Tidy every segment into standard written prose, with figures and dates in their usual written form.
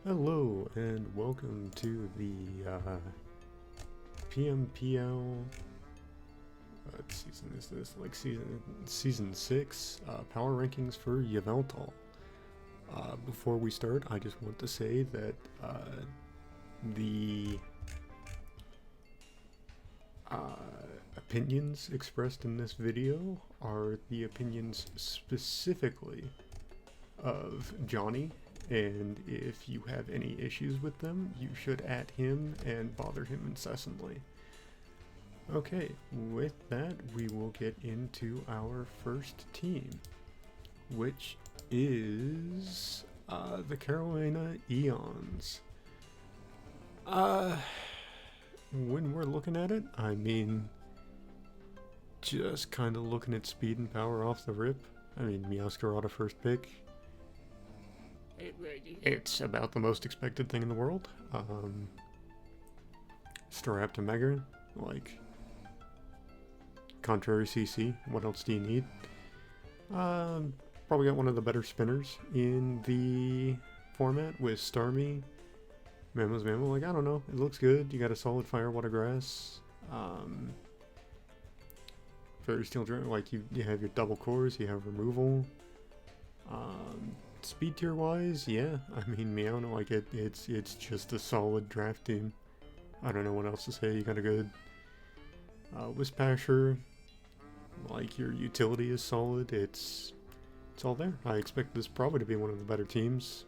Hello and welcome to the PMPL. What season is this? Like season 6 power rankings for Yveltal. Before we start, I just want to say that the opinions expressed in this video are the opinions specifically of Johnny. And if you have any issues with them, you should at him and bother him incessantly. Okay, with that, we will get into our first team, which is the Carolina Eons. When we're looking at it, I mean, just kind of looking at speed and power off the rip. I mean, Meowscarada first pick. It's about the most expected thing in the world. Staraptor Mega, like, contrary CC, what else do you need? Probably got one of the better spinners in the format with Starmie, Mammo's Mammo, like, I don't know, it looks good. You got a solid Fire, Water, Grass, Fairy Steel Dragon, like, you have your double cores, you have removal, speed tier wise, yeah, I mean, Meowno, like, it's just a solid draft team. I don't know what else to say. You got a good Wispasher, like, your utility is solid, it's all there. I expect this probably to be one of the better teams,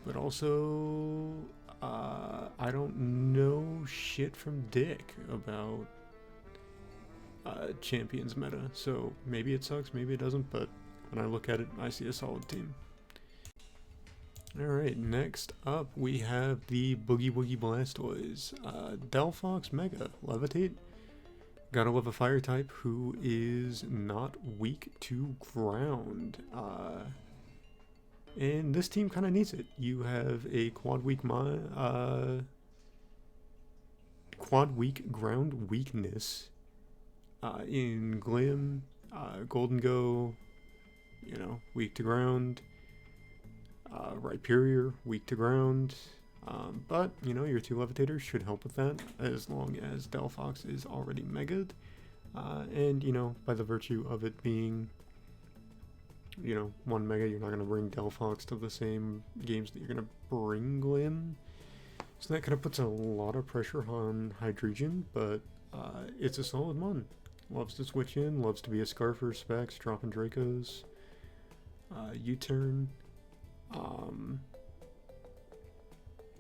but also I don't know shit from Dick about Champions meta, so maybe it sucks, maybe it doesn't, but when I look at it, I see a solid team. Alright, next up we have the Boogie Woogie Blastoise. Delphox Mega, Levitate. Gotta love a fire type who is not weak to ground. And this team kind of needs it. You have a quad weak ground weakness in Glim, Golden Go, you know, weak to ground. Rhyperior, weak to ground. But, you know, your two Levitators should help with that, as long as Delphox is already Mega'd. And, you know, by the virtue of it being, you know, one Mega, you're not going to bring Delphox to the same games that you're going to bring Glim. So that kind of puts a lot of pressure on Hydreigon, but it's a solid one. Loves to switch in, loves to be a Scarfer, Specs, dropping Dracos, U-turn.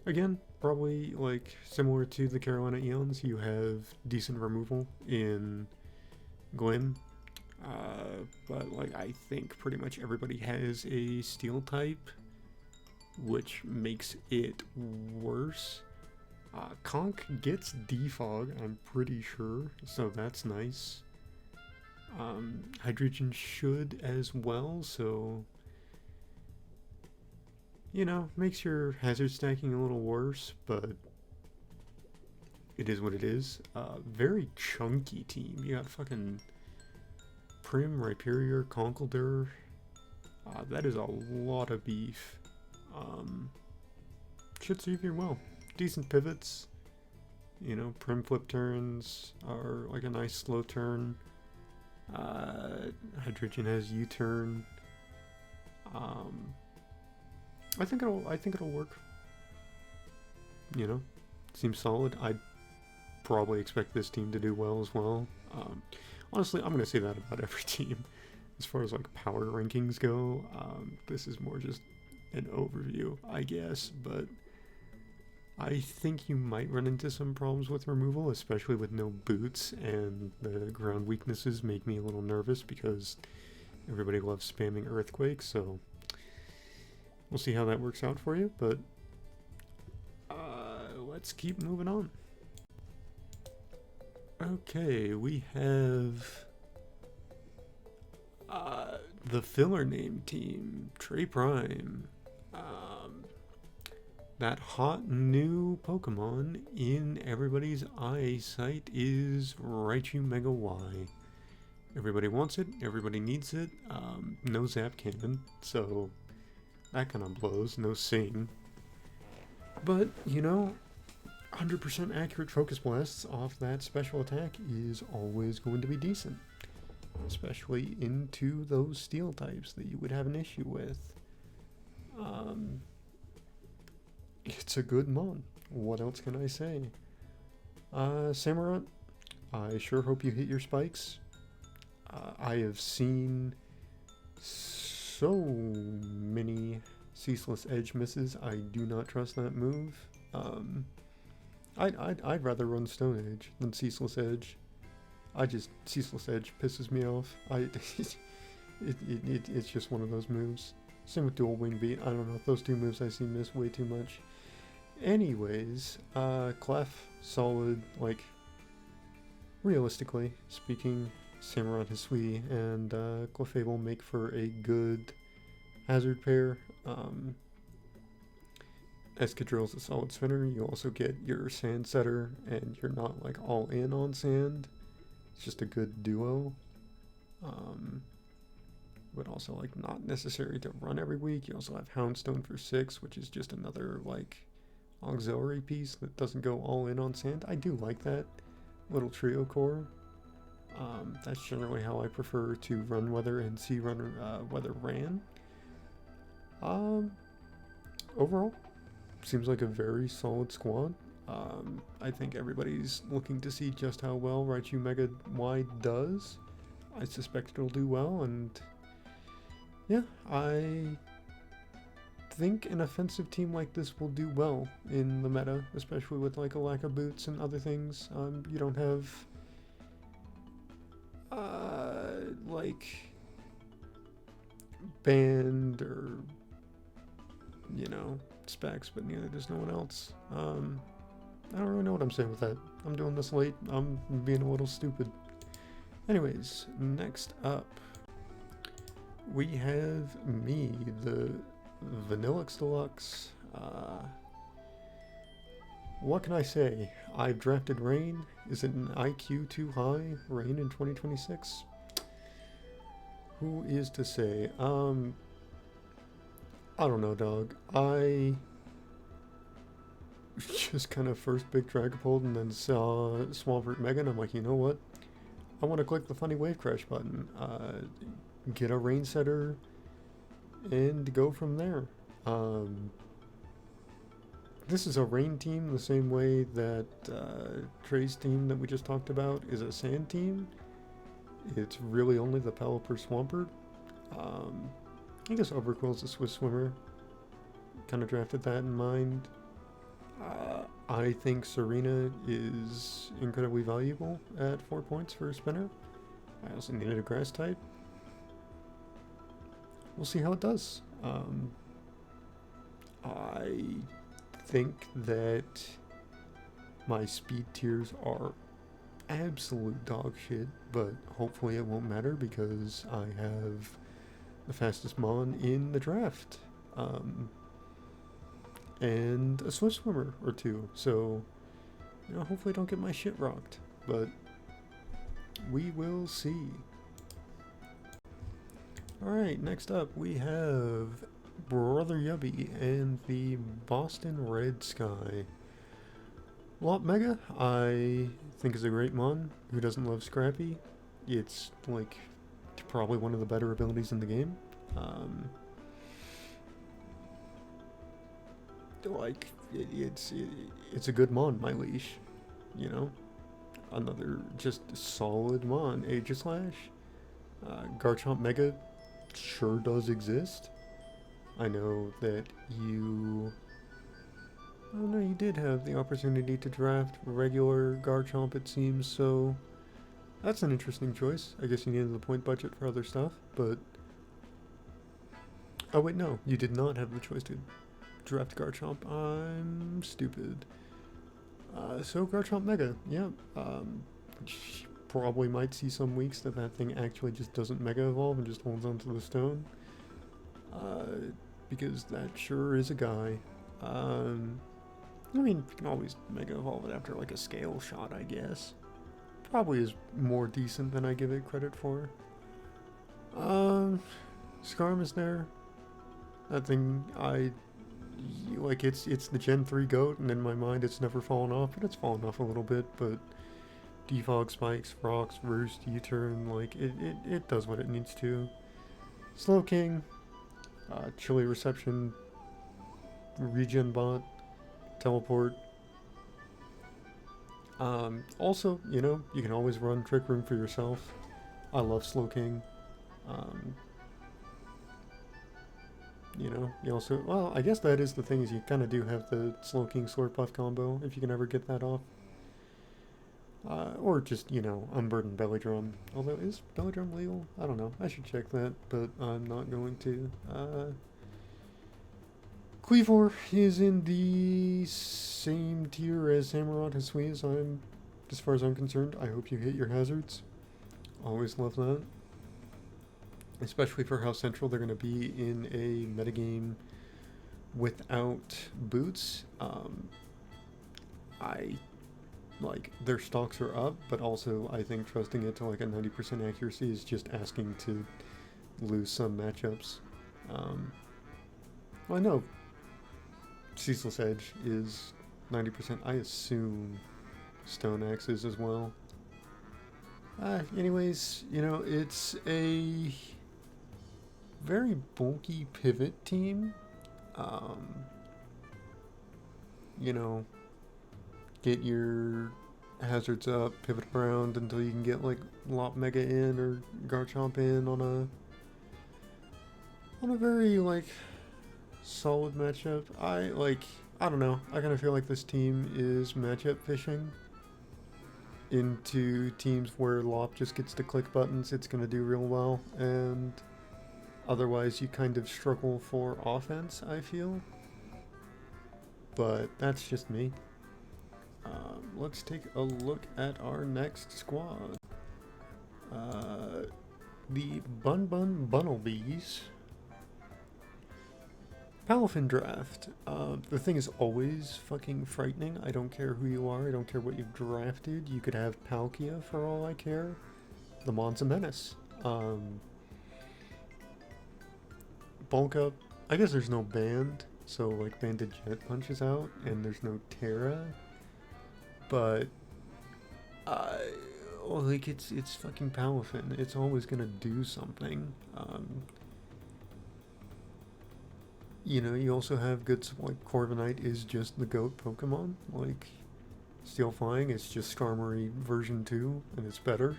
Again, probably like similar to the Carolina Eons, you have decent removal in Glim, but like I think pretty much everybody has a Steel type, which makes it worse. Conk gets Defog, I'm pretty sure, so that's nice. Hydreigon should as well, so, you know, makes your hazard stacking a little worse, but it is what it is. Very chunky team. You got fucking Prim, Rhyperior, Conkeldurr. That is a lot of beef. Should serve you well. Decent pivots. You know, Prim flip turns are like a nice slow turn. Hydreigon has U-turn. I think it'll work. You know, seems solid. I'd probably expect this team to do well as well. Honestly, I'm gonna say that about every team. As far as like power rankings go, this is more just an overview, I guess. But I think you might run into some problems with removal, especially with no boots, and the ground weaknesses make me a little nervous because everybody loves spamming Earthquake, so we'll see how that works out for you, but let's keep moving on. Okay, we have the filler name team, Trey Prime. That hot new Pokemon in everybody's eyesight is Raichu Mega Y. Everybody wants it, everybody needs it, no Zap Cannon, so That kind of blows. No sing. But, you know, 100% accurate focus blasts off that special attack is always going to be decent. Especially into those steel types that you would have an issue with. It's a good mon. What else can I say? Samurott, I sure hope you hit your spikes. I have seen so many Ceaseless Edge misses. I do not trust that move. I'd rather run Stone Edge than Ceaseless Edge. Ceaseless Edge pisses me off. It's just one of those moves. Same with Dual Wing Beat. I don't know. Those two moves I see miss way too much. Anyways, Clef, solid, like, realistically speaking, Samurott Hisui and Clefable make for a good hazard pair. Escadrille's a solid spinner. You also get your sand setter, and you're not like all in on sand. It's just a good duo. But also like not necessary to run every week. You also have Houndstone for 6, which is just another like auxiliary piece that doesn't go all in on sand. I do like that little trio core. That's generally how I prefer to run weather and see run weather ran. Overall, seems like a very solid squad. I think everybody's looking to see just how well Raichu Mega Y does. I suspect it'll do well, and yeah, I think an offensive team like this will do well in the meta, especially with like a lack of boots and other things. You don't have like band or, you know, specs, but neither does no one else. I don't really know what I'm saying with that. I'm doing this late. I'm being a little stupid. Anyways, next up, we have me, the Vanilluxe Deluxe. What can I say? I've drafted Rain. Is it an IQ too high? Rain in 2026? Who is to say? I don't know, dog. I just kind of first big Dragapult and then saw Swampert Mega, and I'm like, you know what? I want to click the funny wave crash button, get a rain setter, and go from there. This is a rain team the same way that Trey's team that we just talked about is a sand team. It's really only the Pelipper Swampert. I guess Overquill's a Swiss swimmer. Kind of drafted that in mind. I think Serena is incredibly valuable at 4 points for a spinner. I also needed a grass type. We'll see how it does. I think that my speed tiers are absolute dog shit, but hopefully it won't matter because I have the fastest mon in the draft. And a Swift swimmer or two, so, you know, hopefully I don't get my shit rocked, but we will see. Alright, next up we have Brother Yubby and the Boston Red Sky. Lot Mega, I think is a great mon. Who doesn't love Scrappy? It's, like, probably one of the better abilities in the game. Like, it's a good mon, my leash, you know? Another just solid mon. Aegislash. Garchomp Mega sure does exist. I know that you... Oh no, you did have the opportunity to draft regular Garchomp, it seems, so... That's an interesting choice. I guess you needed the point budget for other stuff, but... Oh wait, no, you did not have the choice to draft Garchomp. I'm stupid. So Garchomp Mega, yeah. Probably might see some weeks that thing actually just doesn't Mega Evolve and just holds onto the stone. Because that sure is a guy. I mean, you can always Mega Evolve it after like a scale shot, I guess. Probably is more decent than I give it credit for. Skarm is there. That thing, like, it's the Gen 3 GOAT, and in my mind it's never fallen off, but it's fallen off a little bit, but defog, spikes, rocks, roost, U-turn, like, it does what it needs to. Slow King, chilly reception, regen bot, teleport. Also, you know, you can always run Trick Room for yourself. I love Slow King. You know, you also, well, I guess that is the thing, is you kind of do have the Slow King Slurpuff combo, if you can ever get that off. Or just, you know, Unburdened Belly Drum. Although, is Belly Drum legal? I don't know. I should check that, but I'm not going to. Quivor is in the same tier as Samurott Hisui, as far as I'm concerned. I hope you hit your hazards. Always love that. Especially for how central they're going to be in a metagame without boots. Like, their stocks are up, but also I think trusting it to like a 90% accuracy is just asking to lose some matchups. Well, I know Ceaseless Edge is 90%. I assume Stone Axe is as well. Anyways, you know, it's a very bulky pivot team. You know, get your hazards up, pivot around until you can get like Lop Mega in or Garchomp in on a very like solid matchup. I don't know. I kind of feel like this team is matchup fishing into teams where Lop just gets to click buttons. It's going to do real well, and otherwise you kind of struggle for offense, I feel. But that's just me. Let's take a look at our next squad. The Bunbun Bunnelbys. Palafin draft. The thing is always fucking frightening. I don't care who you are. I don't care what you've drafted. You could have Palkia for all I care. The Mon's a menace. Bulk up. I guess there's no band, so like Banded Jet punches out, and there's no Terra. But like it's fucking Palafin. It's always gonna do something. You know, you also have good, like, Corviknight is just the GOAT Pokemon. Like, Steel Flying is just Skarmory version 2, and it's better.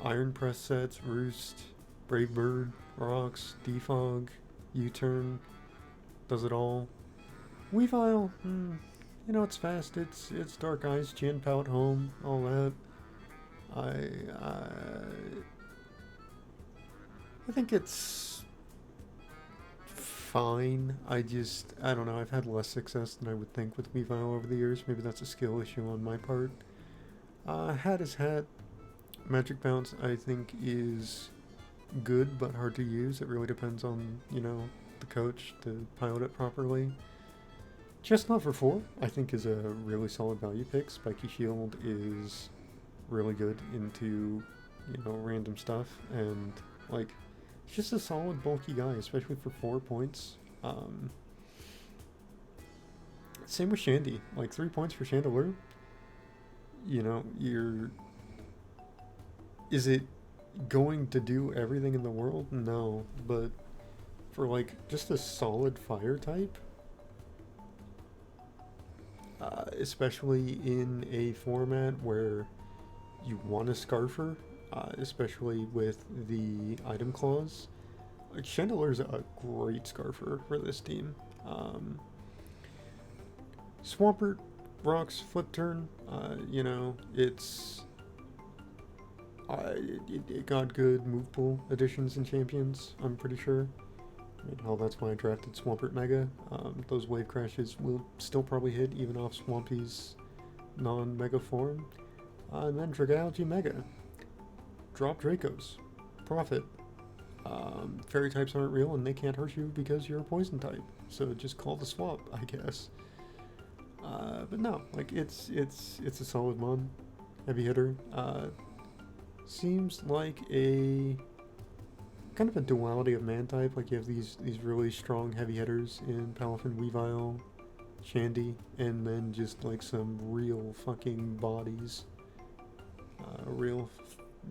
Iron Press sets, Roost, Brave Bird, Rocks, Defog, U-Turn, does it all. Weavile, you know, it's fast, it's Dark Eyes, Chin Pout, Home, all that. I think it's fine. I don't know, I've had less success than I would think with Weavile over the years. Maybe that's a skill issue on my part. Hat is Hat. Magic Bounce, I think, is good, but hard to use. It really depends on, you know, the coach to pilot it properly. Chestnut for 4, I think, is a really solid value pick. Spiky Shield is really good into, you know, random stuff, and, like, it's just a solid, bulky guy, especially for 4 points. Same with Shandy. Like, 3 points for Chandelure. You know, is it going to do everything in the world? No. But for, like, just a solid fire type, especially in a format where you want a Scarfer, especially with the item clause. Like, Chandelure's a great Scarfer for this team. Swampert, Rocks, Flip Turn, you know, it got good move pool additions and champions, I'm pretty sure. I mean, hell, that's why I drafted Swampert Mega. Those wave crashes will still probably hit even off Swampy's non-mega form. And then Dragalge Mega. Drop Dracos. Profit. Fairy types aren't real and they can't hurt you because you're a poison type. So just call the swap, I guess. But no, like, it's a solid mon. Heavy hitter. Seems like a kind of a duality of man type. Like you have these really strong heavy hitters in Palafin, Weavile, Shandy, and then just like some real fucking bodies. Real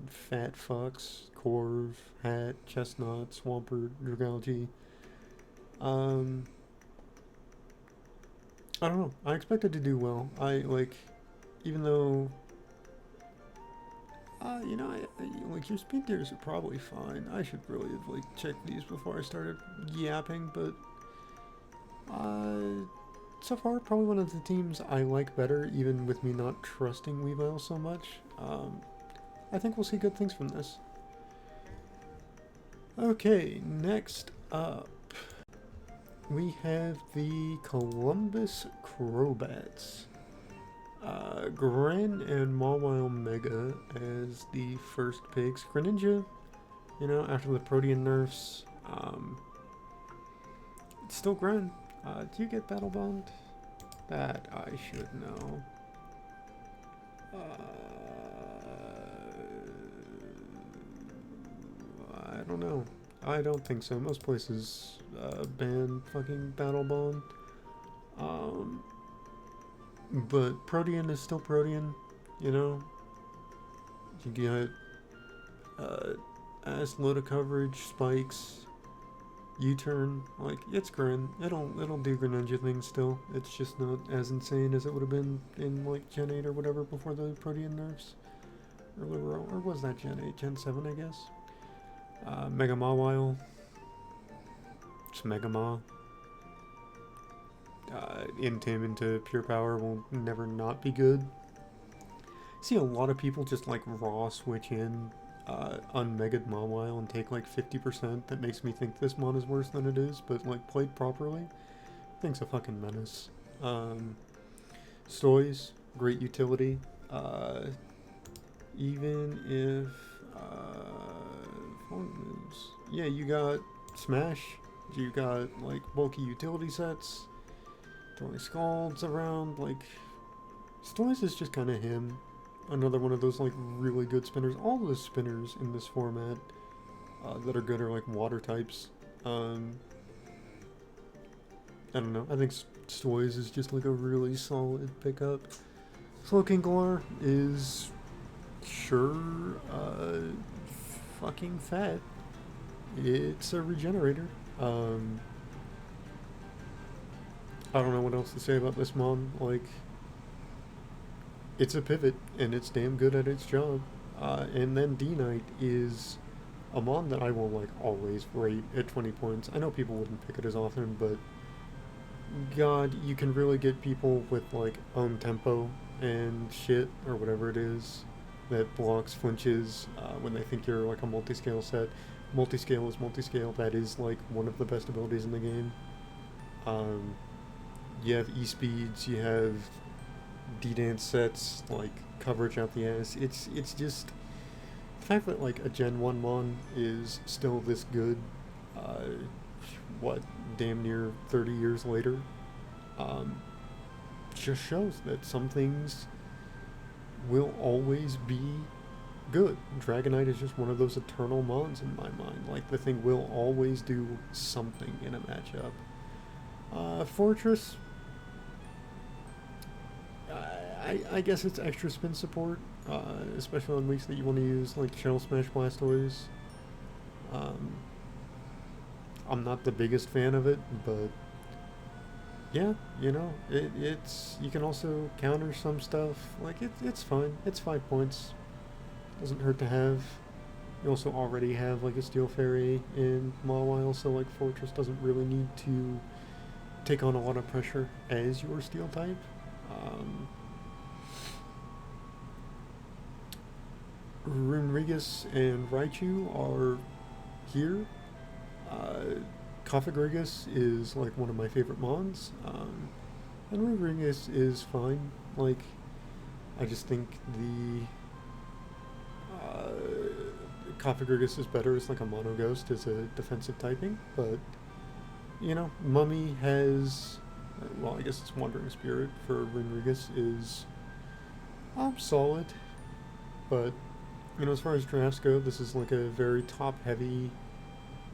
fat fucks, Corv, Hat, Chestnut, Swampert, Dragalge. I don't know. I expected to do well. I like, even though, you know, like your speed tiers are probably fine. I should really have like checked these before I started yapping, but so far probably one of the teams I like better, even with me not trusting Weavile so much. I think we'll see good things from this. Okay, next up, we have the Columbus Crobats. Gren and Mawile Mega as the first picks. Greninja, you know, after the Protean nerfs, it's still Gren. Do you get Battle Bond? That I should know. I don't know. I don't think so. Most places ban fucking Battle Bond. But Protean is still Protean, you know? You get ass load of coverage, spikes, U-turn, like, it's Gren. It'll do Greninja things still. It's just not as insane as it would have been in, like, Gen 8 or whatever before the Protean nerfs. Or was that Gen 8? Gen 7, I guess? Mega Mawile. It's Mega Maw. Intim into Pure Power will never not be good. See a lot of people just like raw switch in unmegged Mawile and take like 50%. That makes me think this mon is worse than it is, but like played properly, thing's a fucking menace. Stoys, great utility. Even if phone moves, yeah, you got Smash, you got like bulky utility sets, throwing Scalds around, like Stoys is just kind of him. Another one of those like really good spinners. All the spinners in this format that are good are like water types. I don't know. I think Stoys is just like a really solid pickup. Slowking Galar is sure fucking fat. It's a regenerator. I don't know what else to say about this mon. Like, it's a pivot, and it's damn good at its job. And then D-Knight is a mon that I will, like, always rate at 20 points. I know people wouldn't pick it as often, but God, you can really get people with, like, own tempo and shit, or whatever it is, that blocks flinches when they think you're, like, a multi-scale set. Multi-scale is multi-scale. That is, like, one of the best abilities in the game. You have E-speeds, you have D-dance sets, like, coverage out the ass. It's just the fact that, like, a Gen 1 mon is still this good, what, damn near 30 years later, just shows that some things will always be good. Dragonite is just one of those eternal mons in my mind. Like, the thing will always do something in a matchup. Fortress, I guess it's extra spin support, especially on weeks that you want to use, like, Shell Smash Blastoise. I'm not the biggest fan of it, but yeah, you know, it's you can also counter some stuff. Like, it's fine. It's 5 points. Doesn't hurt to have. You also already have, like, a Steel Fairy in Mawile, so, like, Fortress doesn't really need to take on a lot of pressure as your Steel type. Runerigus and Raichu are here. Kofagrigus is, like, one of my favorite mons, and Runerigus is fine. Like, I just think the Kofagrigus is better as, like, a mono ghost as a defensive typing, but, you know, Mummy has, well, I guess it's Wandering Spirit for Runerigus is solid, but, you know, as far as drafts go, this is like a very top-heavy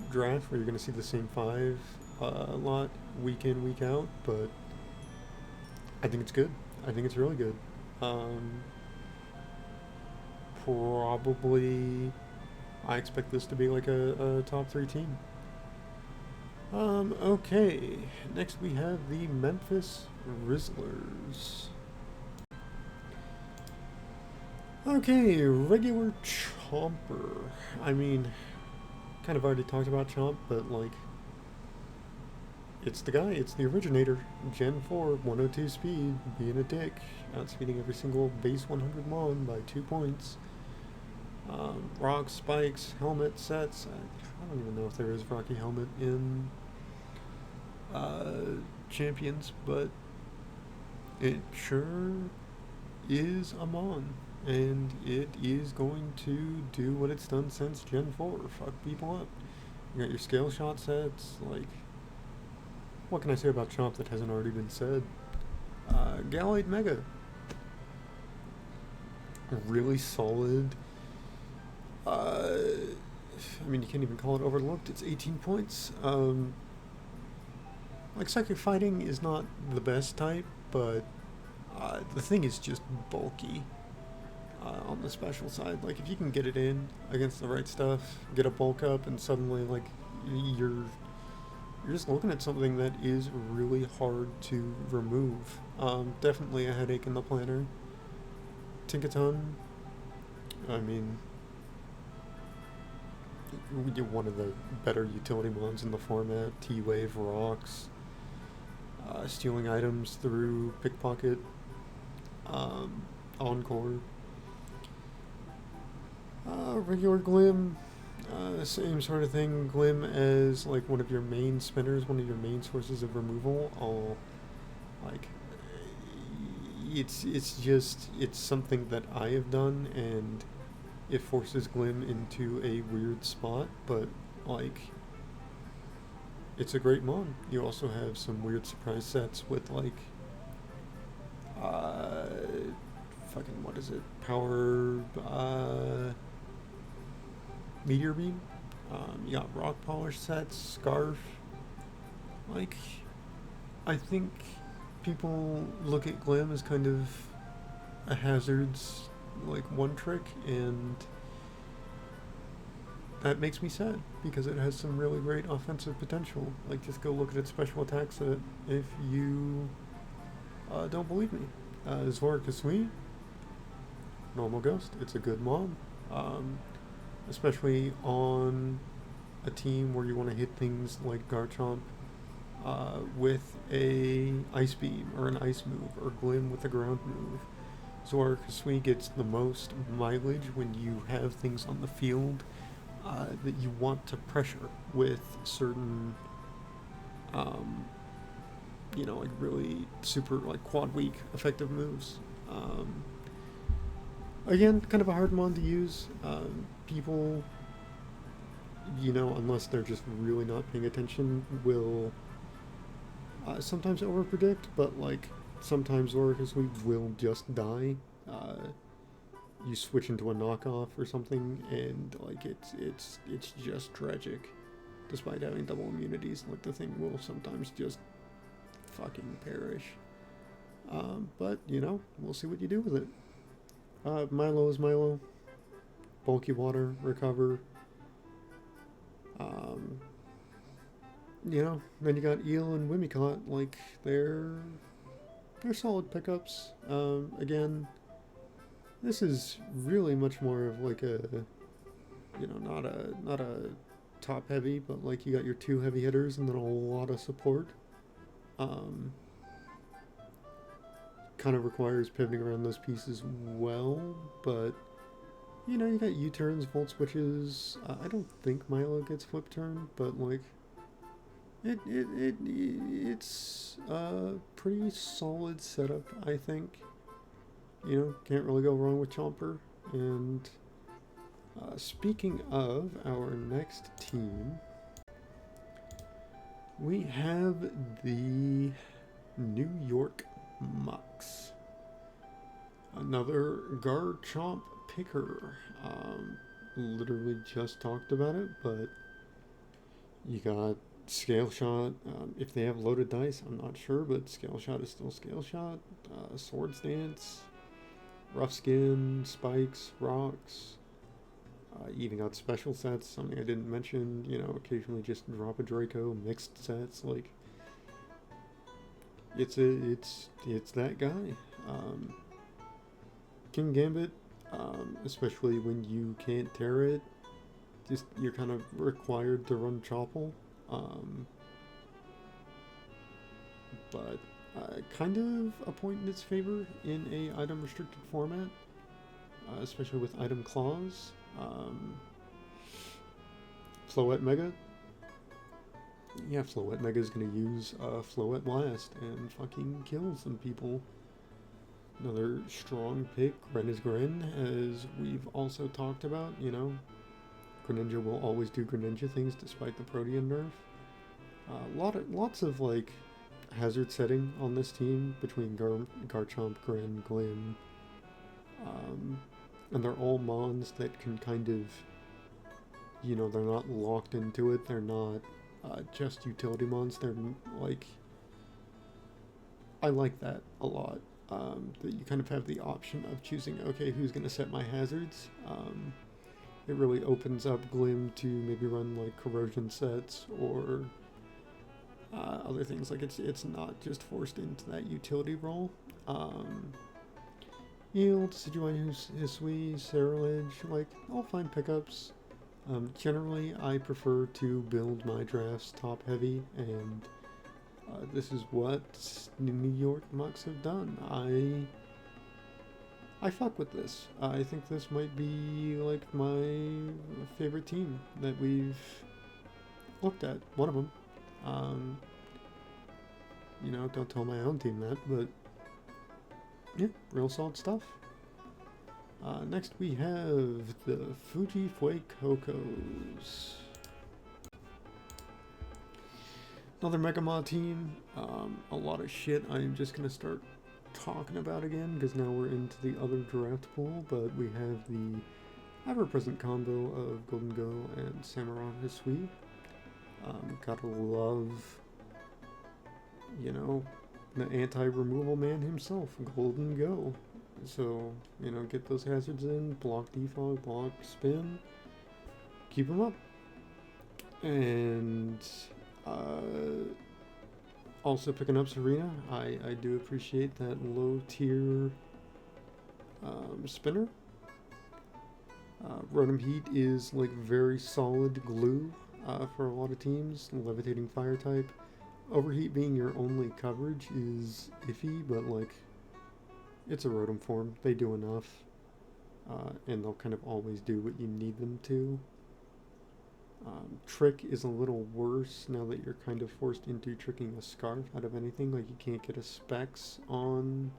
draft where you're going to see the same five a lot week in, week out, but I think it's good. I think it's really good. Um, Probably, I expect this to be like a top three team. Okay. Next we have the Memphis Rizzlers. Okay, regular Chomper. I mean, kind of already talked about Chomp, but like, it's the guy, it's the originator. Gen 4, 102 speed, being a dick, outspeeding every single base 100 Mon by 2 points. Rocks, spikes, helmet sets. I don't even know if there is Rocky helmet in Champions, but it sure is a Mon. And it is going to do what it's done since Gen 4. Fuck people up. You got your scale shot sets, like, what can I say about Chomp that hasn't already been said? Gallade Mega. Really solid. I mean, you can't even call it overlooked. It's 18 points. Like, Psychic Fighting is not the best type, but the thing is just bulky on the special side. Like, if you can get it in against the right stuff, get a bulk up, and suddenly, like, you're just looking at something that is really hard to remove. Definitely a headache in the planner. Tinkaton, I mean, one of the better utility ones in the format. T-Wave rocks, stealing items through Pickpocket, Encore. Regular Glim, same sort of thing. Glim as like one of your main spinners, one of your main sources of removal. All like it's something that I have done, and it forces Glim into a weird spot, but like it's a great mon. You also have some weird surprise sets with like fucking what is it? Power Meteor Beam. You got rock polish sets, scarf. Like, I think people look at Glim as kind of a hazards, like, one trick, and that makes me sad because it has some really great offensive potential. Like, just go look at its special attack set if you don't believe me. Zora Kasui, normal ghost. It's a good mon. Especially on a team where you want to hit things like Garchomp with a Ice Beam or an Ice move, or Glim with a ground move. Zora Kasui gets the most mileage when you have things on the field that you want to pressure with certain, like really super like quad weak effective moves. Again, kind of a hard mon to use. People, unless they're just really not paying attention, will sometimes overpredict, but like sometimes we will just die. You switch into a knockoff or something, and like it's just tragic. Despite having double immunities, like the thing will sometimes just fucking perish. But we'll see what you do with it. Milo is Milo. Bulky water, recover. Then you got Eel and Wimicott. Like, they're solid pickups. Again, this is really much more of like a, not a top heavy, but like you got your two heavy hitters and then a lot of support. Kind of requires pivoting around those pieces well, but you got U-turns, volt switches. I don't think Milo gets flip turn, but like it's a pretty solid setup, I think. Can't really go wrong with Chomper. And speaking of our next team, we have the New York Muks. Another Garchomp picker. Literally just talked about it, but You got Scale Shot. If they have loaded dice, I'm not sure, but Scale Shot is still Scale Shot. Swords Dance, Rough Skin, Spikes, Rocks. You even got special sets, something I didn't mention. You know, occasionally just drop a Draco, mixed sets. Like, it's that guy. King Gambit, especially when you can't tear it, just you're kind of required to run Chople. Um, but kind of a point in its favor in a item restricted format, especially with item clause. Floette Mega. Yeah, Floette Mega is going to use Floette Blast and fucking kill some people. Another strong pick, Gren is Gren, as we've also talked about, you know. Greninja will always do Greninja things despite the Protean nerf. Lots of like hazard setting on this team between Garchomp, Gren, Glim, and they're all mons that can kind of, you know, they're not locked into it. They're not just utility mons. They're like, I like that a lot. That you kind of have the option of choosing, okay, who's going to set my hazards. It really opens up Glim to maybe run like corrosion sets or other things. Like it's not just forced into that utility role. Yield, Sijuan Hisui, Ceruledge, like all fine pickups. Generally, I prefer to build my drafts top heavy, and this is what New York Muks have done. I fuck with this. I think this might be like my favorite team that we've looked at. One of them. You know, don't tell my own team that, but yeah, real solid stuff. Next we have the Fuji Fuecocos. Another Megamod team. A lot of shit I'm just going to start talking about again because now we're into the other draft pool, but we have the ever-present combo of Golden Go and Samurott Hisui. Gotta love, you know, the anti-removal man himself, Golden Go. So, you know, get those hazards in, block defog, block spin, keep them up. And also picking up Serena. I do appreciate that low tier spinner. Rotom Heat is like very solid glue for a lot of teams. Levitating fire type. Overheat being your only coverage is iffy, but like it's a Rotom form. They do enough. And they'll kind of always do what you need them to. Trick is a little worse now that you're kind of forced into tricking a Scarf out of anything. Like you can't get a Specs on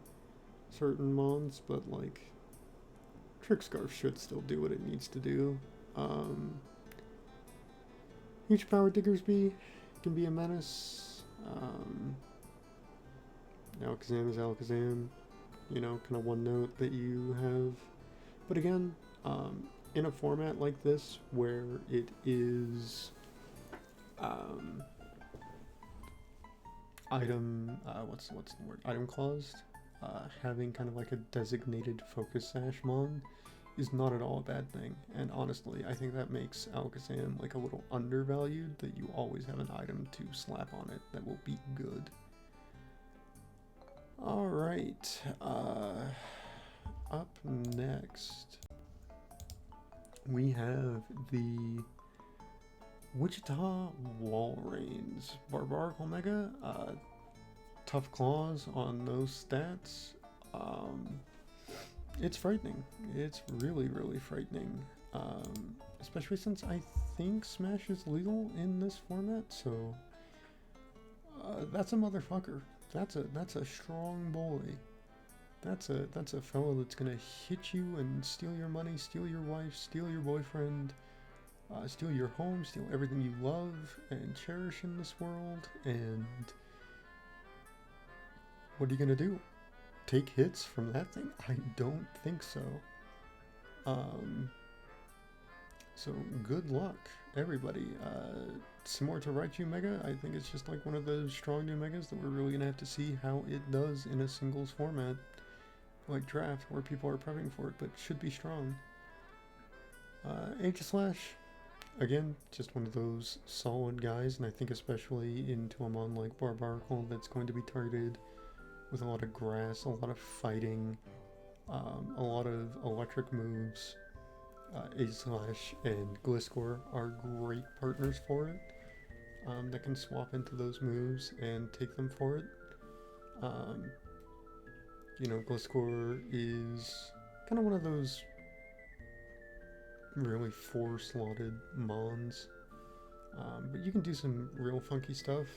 certain mons, but like Trick Scarf should still do what it needs to do. Huge Power Diggersby can be a menace. Alakazam is Alakazam. You know, kind of one note that you have. But again, in a format like this where it is what's the word? Item claused, having kind of like a designated focus sash mon is not at all a bad thing. And honestly, I think that makes Alakazam like a little undervalued, that you always have an item to slap on it that will be good. Alright, up next we have the Witchita Walreins. Barbaric Omega, tough claws on those stats. It's frightening. It's really, really frightening. Especially since I think Smash is legal in this format, so that's a motherfucker. That's a strong boy. That's a fellow that's gonna hit you and steal your money, steal your wife, steal your boyfriend, steal your home, steal everything you love and cherish in this world. And what are you gonna do? Take hits from that thing? I don't think so. So good luck, everybody. Similar to Raichu Mega, I think it's just like one of those strong new Megas that we're really gonna have to see how it does in a singles format, like draft, where people are prepping for it, but should be strong. Aegislash, again, just one of those solid guys, and I think especially into a mon like Barbaracle that's going to be targeted with a lot of grass, a lot of fighting, a lot of electric moves. Aegislash and Gliscor are great partners for it, that can swap into those moves and take them for it. You know, Gliscor is kind of one of those really four-slotted mons, but you can do some real funky stuff,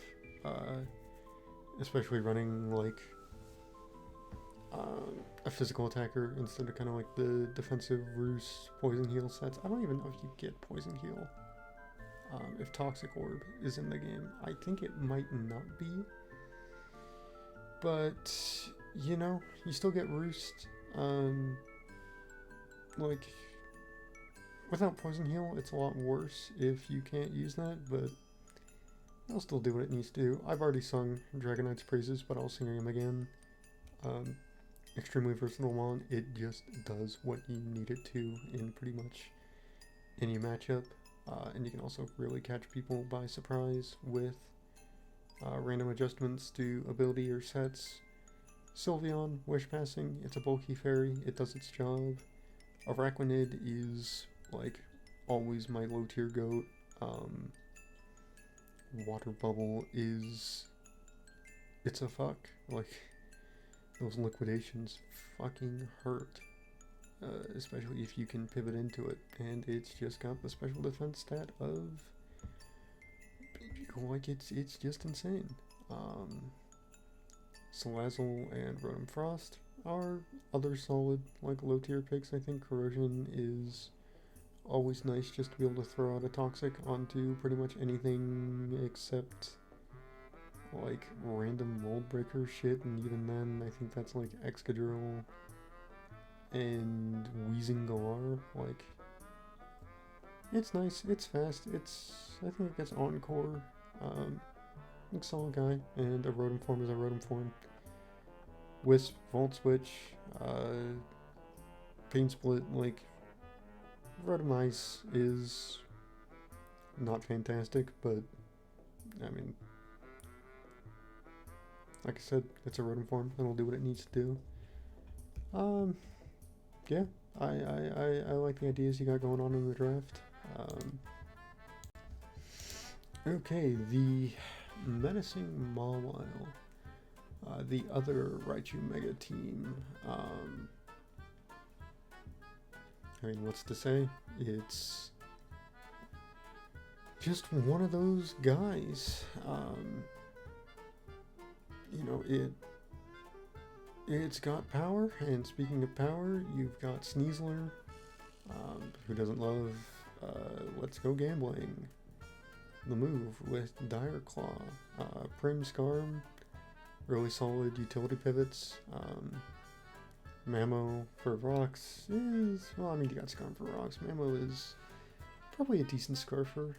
especially running like a physical attacker instead of kind of like the defensive Roost Poison Heal sets. I don't even know if you get Poison Heal if Toxic Orb is in the game. I think it might not be, but you know, you still get Roost. Like, without Poison Heal, it's a lot worse if you can't use that, but I'll still do what it needs to do. I've already sung Dragonite's praises, but I'll sing him again. Extremely versatile mon. It just does what you need it to in pretty much any matchup, and you can also really catch people by surprise with random adjustments to ability or sets. Sylveon, Wish Passing, it's a bulky fairy, it does its job. Araquanid is like always my low tier goat. Water Bubble is, it's a fuck. Like, those liquidations fucking hurt, especially if you can pivot into it, and it's just got the special defense stat of, like, it's just insane. Salazzle and Rotom Frost are other solid, like, low tier picks. I think Corrosion is always nice just to be able to throw out a Toxic onto pretty much anything except like random mold breaker shit, and even then I think that's like Excadrill and Wheezing Galar. Like, it's nice, it's fast, I think it gets Encore. Looks solid guy, and a Rotom form is a Rotom form. Wisp, Volt Switch, Pain Split, like, Rotom Ice is not fantastic, but I mean, like I said, it's a Rotom form, it'll do what it needs to do. Yeah, I like the ideas you got going on in the draft. Okay, the Menacing Mawile, the other Raichu Mega team. I mean, what's to say? It's just one of those guys. You know, it's got power, and speaking of power, you've got Sneasler, who doesn't love Let's Go Gambling, the move with Dire Claw, Prim Scarm, really solid utility pivots. Mamo for rocks is, well, I mean, you got Scarm for rocks. Mamo is probably a decent Scarfer.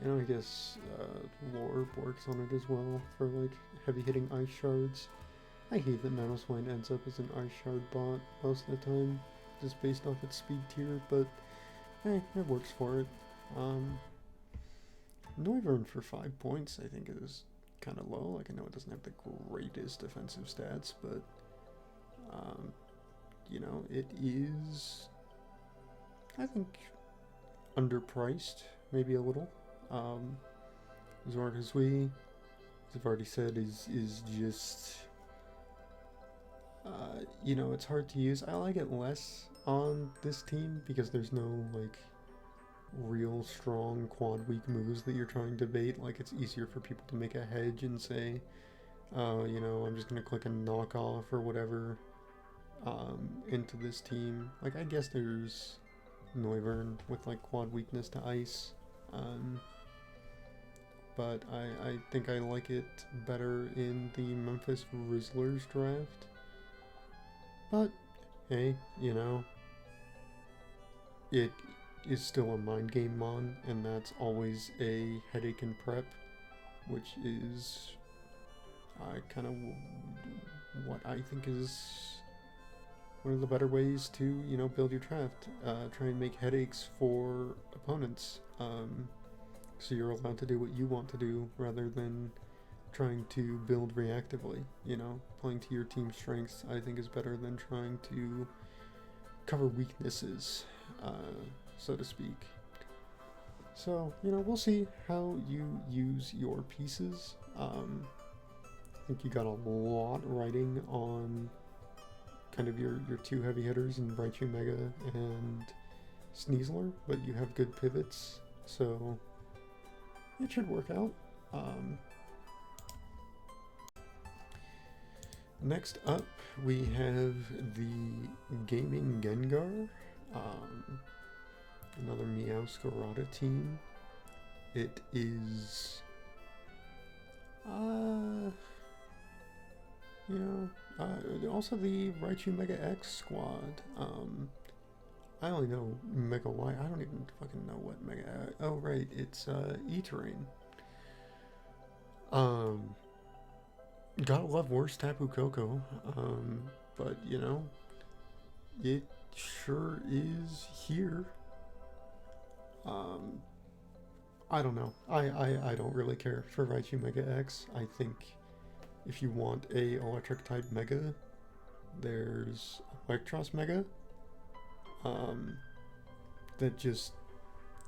You know, I guess Lore works on it as well for like heavy hitting ice shards. I hate that Mamoswine ends up as an ice shard bot most of the time, just based off its speed tier, but hey, it works for it. Noivern for 5 points I think is kind of low. Like, I know it doesn't have the greatest defensive stats, but you know, it is, I think, underpriced, maybe a little. Zorkazui, as I've already said, is just, you know, it's hard to use. I like it less on this team because there's no, like, real strong quad weak moves that you're trying to bait. Like, it's easier for people to make a hedge and say, oh, you know, I'm just gonna click a knockoff or whatever into this team. Like, I guess there's Noivern with like quad weakness to ice, but I think I like it better in the Memphis Rizzlies draft. But hey, you know, it is still a mind game mon, and that's always a headache and prep, which is kind of what I think is one of the better ways to, you know, build your draft. Try and make headaches for opponents, so you're allowed to do what you want to do rather than trying to build reactively. You know, playing to your team's strengths, I think, is better than trying to cover weaknesses, so to speak. So, you know, we'll see how you use your pieces. I think you got a lot riding on kind of your two heavy hitters in Raichu Mega and Sneasler, but you have good pivots, so it should work out. Next up, we have the Gaming Gengar, another Meowscarada team. It is, you know, also the Raichu Mega X squad. I only know Mega Y. I don't even fucking know what Mega. Oh right, it's E-Terrain. Gotta love worst Tapu Koko. But you know, it sure is here. I don't know. I don't really care for Raichu Mega X. I think if you want a electric type Mega, there's Electros Mega. That just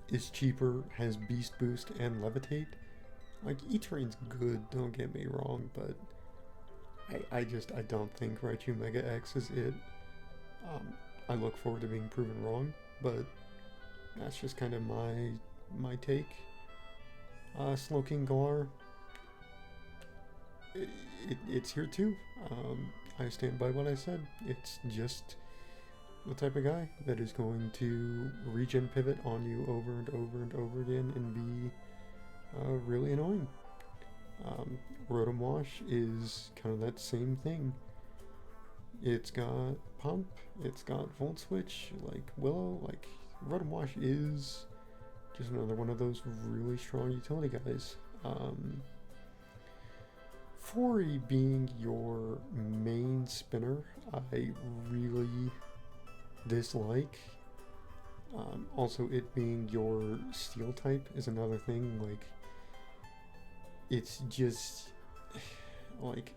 is cheaper, has Beast Boost and Levitate. Like, E-Terrain's good, don't get me wrong, but I don't think Raichu Mega X is it. I look forward to being proven wrong, but that's just kind of my take. Slowking Galar, it's here too. I stand by what I said. It's just the type of guy that is going to regen pivot on you over and over and over again and be really annoying. Rotom Wash is kind of that same thing. It's got Pump, it's got Volt Switch, like Willow, like Rotom Wash is just another one of those really strong utility guys. Fori being your main spinner, I really dislike. Also, it being your steel type is another thing. Like, it's just like,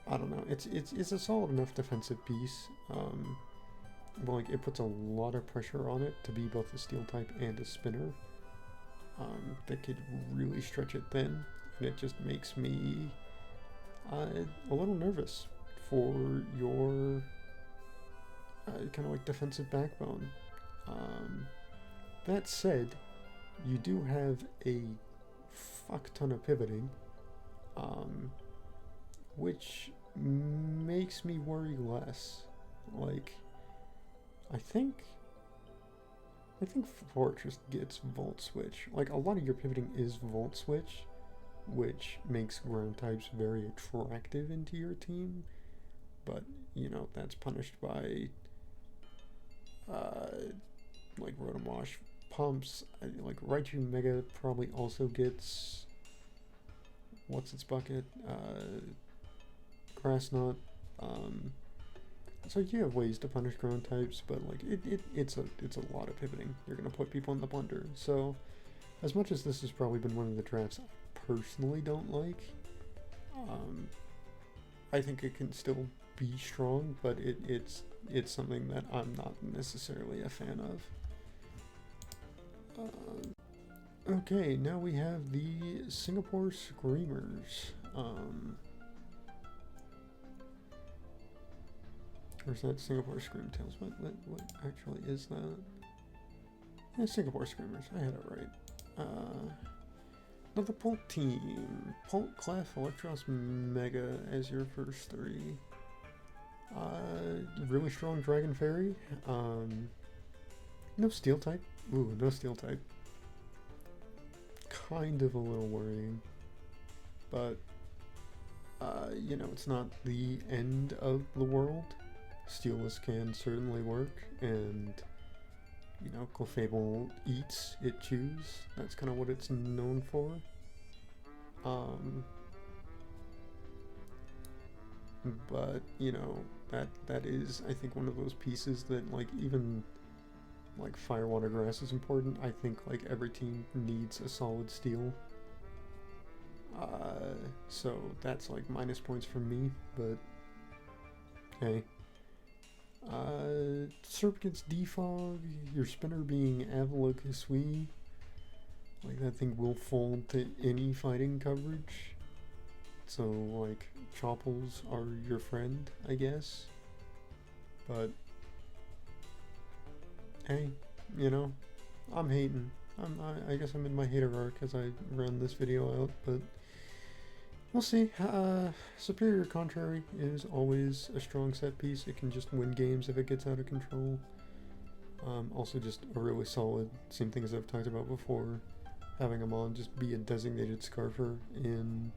I don't know. It's a solid enough defensive piece. But like, it puts a lot of pressure on it to be both a steel type and a spinner. That could really stretch it thin, and it just makes me a little nervous for your kind of like defensive backbone. That said, you do have a fuck ton of pivoting, which makes me worry less. Like, I think Fortress gets Volt Switch. Like, a lot of your pivoting is Volt Switch, which makes ground types very attractive into your team, but you know, that's punished by like Rotom Wash pumps. Like Raichu Mega probably also gets, what's its bucket? Grass Knot. So you have ways to punish ground types, but like it's a lot of pivoting. You're gonna put people in the blender. So as much as this has probably been one of the drafts I personally don't like, I think it can still be strong, but it's something that I'm not necessarily a fan of. Okay, now we have the Singapore Screamers. Or is that Singapore Screamtails? What actually is that? Yeah, Singapore Screamers. I had it right. Another Pult team. Pult, Clef, Electros, Mega as your first three. Really strong Dragon Fairy. No Steel type. Ooh, no Steel type. Kind of a little worrying. But, you know, it's not the end of the world. Steelless can certainly work, and you know, Clefable eats, it chews. That's kind of what it's known for. But, you know, that is, I think, one of those pieces that, like, even, like, Fire, Water, Grass is important. I think, like, every team needs a solid steel. So that's, like, minus points from me, but, hey. Serp against Defog, your spinner being Avalokisui. Like, that thing will fold to any fighting coverage. So, like, Chopples are your friend, I guess. But, hey, you know, I'm hating. I guess I'm in my hater arc as I run this video out, but we'll see. Superior Contrary is always a strong set piece. It can just win games if it gets out of control. Also just a really solid, same thing as I've talked about before, having a mon just be a designated Scarfer in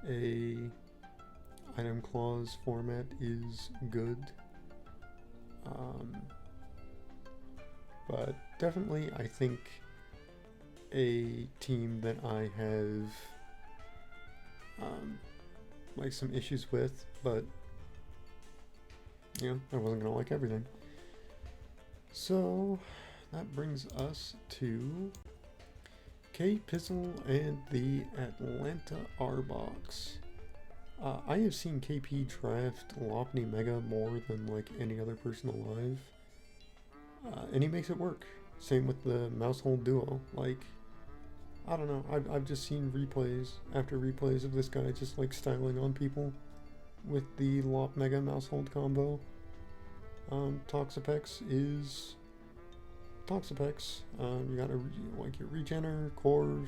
a item clause format is good. But definitely I think a team that I have like some issues with, but you know, I wasn't gonna like everything. So that brings us to K-Pizzle and the Atlanta Arboks. I have seen KP draft Lopunny Mega more than like any other person alive, and he makes it work. Same with the Mousehold Duo. Like, I don't know, I've just seen replays after replays of this guy just like styling on people with the Lop Mega Mousehold combo. Toxapex is Toxapex. You got like your Regener, Corv,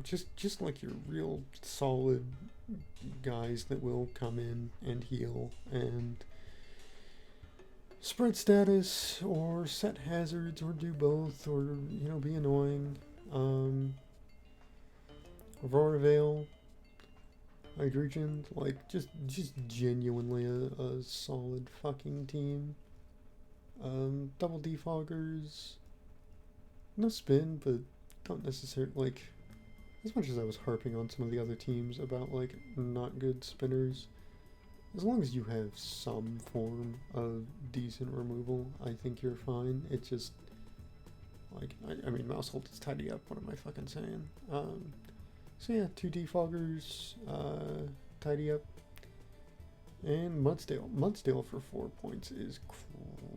just like your real solid guys that will come in and heal and spread status or set hazards or do both, or you know, be annoying. Aurora Veil, Hydrogen, like just genuinely a solid fucking team. Double Defoggers, no spin, but don't necessarily, like, as much as I was harping on some of the other teams about like not good spinners, as long as you have some form of decent removal, I think you're fine. It's just like, I mean, Mousehold is tidy up, what am I fucking saying? So yeah, 2 Defoggers, tidy up, and Mudsdale. Mudsdale for 4 points is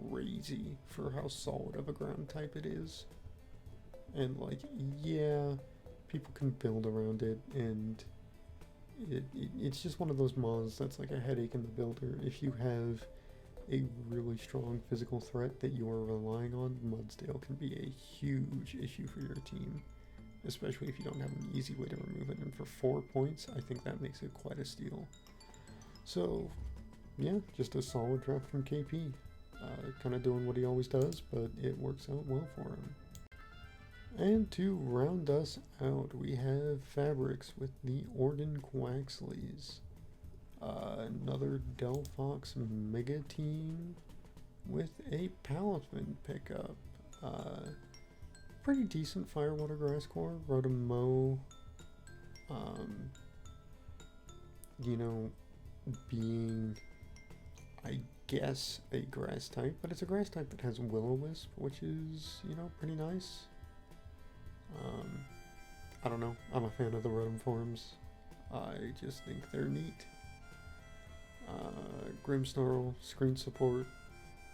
crazy for how solid of a ground type it is. And like, yeah, people can build around it, and it's just one of those mons that's like a headache in the builder. If you have a really strong physical threat that you are relying on, Mudsdale can be a huge issue for your team, especially if you don't have an easy way to remove it. And for 4 points, I think that makes it quite a steal. So yeah, just a solid draft from KP. Kind of doing what he always does, but it works out well for him. And to round us out, we have Fabrics with the Orden Quaxlys. Another Delphox Mega Team with a Palafin pickup. Pretty decent Fire, Water, Grass core. Rotom, you know, being, I guess, a grass type, but it's a grass type that has Will-O-Wisp, which is, you know, pretty nice. I don't know, I'm a fan of the Rotom forms. I just think they're neat. Grimmsnarl, screen support.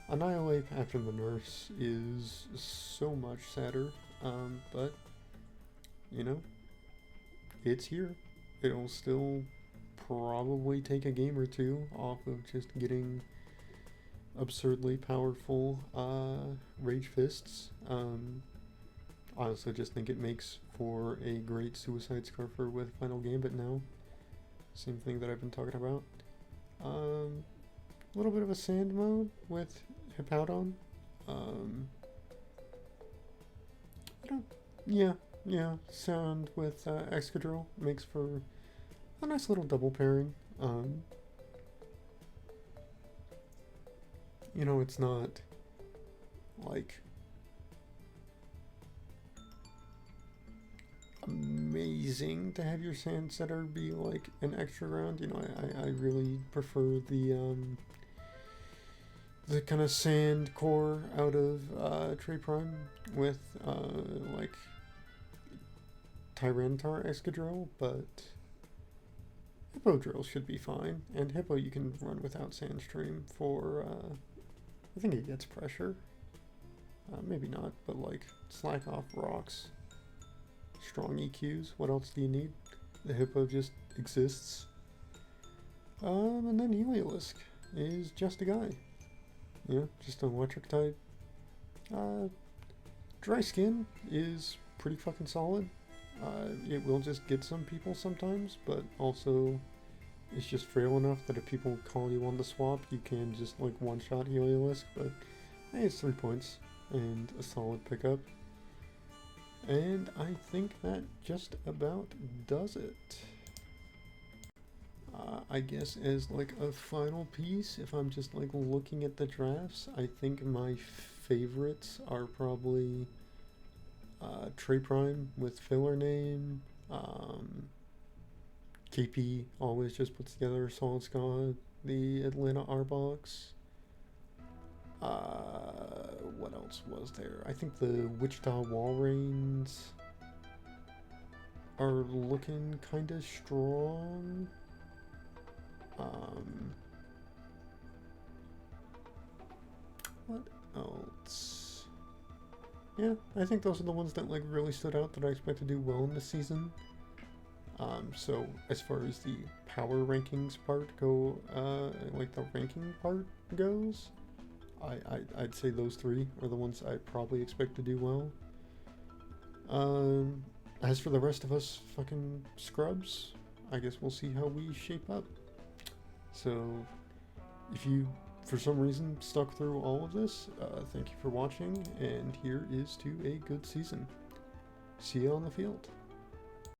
Annihilate after the nurse is so much sadder, but, you know, it's here. It'll still probably take a game or two off of just getting absurdly powerful Rage Fists. I also just think it makes for a great Suicide Scarfer with Final Gambit now. Same thing that I've been talking about. A little bit of a sand mode with Hippowdon. Yeah, sound with Excadrill makes for a nice little double pairing. You know, it's not like amazing to have your sand setter be like an extra round. You know, I really prefer the kind of sand core out of Trey Prime with like Tyranitar Escadrille, but Hippodrill should be fine. And Hippo you can run without Sandstream for, I think it gets pressure. Maybe not, but like slack off rocks, strong EQs. What else do you need? The Hippo just exists. And then Heliolisk is just a guy. Yeah, just an electric type. Dry Skin is pretty fucking solid. It will just get some people sometimes, but also it's just frail enough that if people call you on the swap, you can just like one-shot Heliolisk, but hey, it's 3 points and a solid pickup. And I think that just about does it. I guess as like a final piece, if I'm just like looking at the drafts, I think my favorites are probably Trey Prime with filler name. KP always just puts together a solid squad. The Atlanta Arboks. What else was there? I think the Witchita Walreins are looking kind of strong. What else? Yeah, I think those are the ones that like really stood out that I expect to do well in this season. So as far as the power rankings part go, like the ranking part goes, I'd say those three are the ones I probably expect to do well. As for the rest of us fucking scrubs, I guess we'll see how we shape up. So if you for some reason stuck through all of this, thank you for watching, and here is to a good season. See you on the field.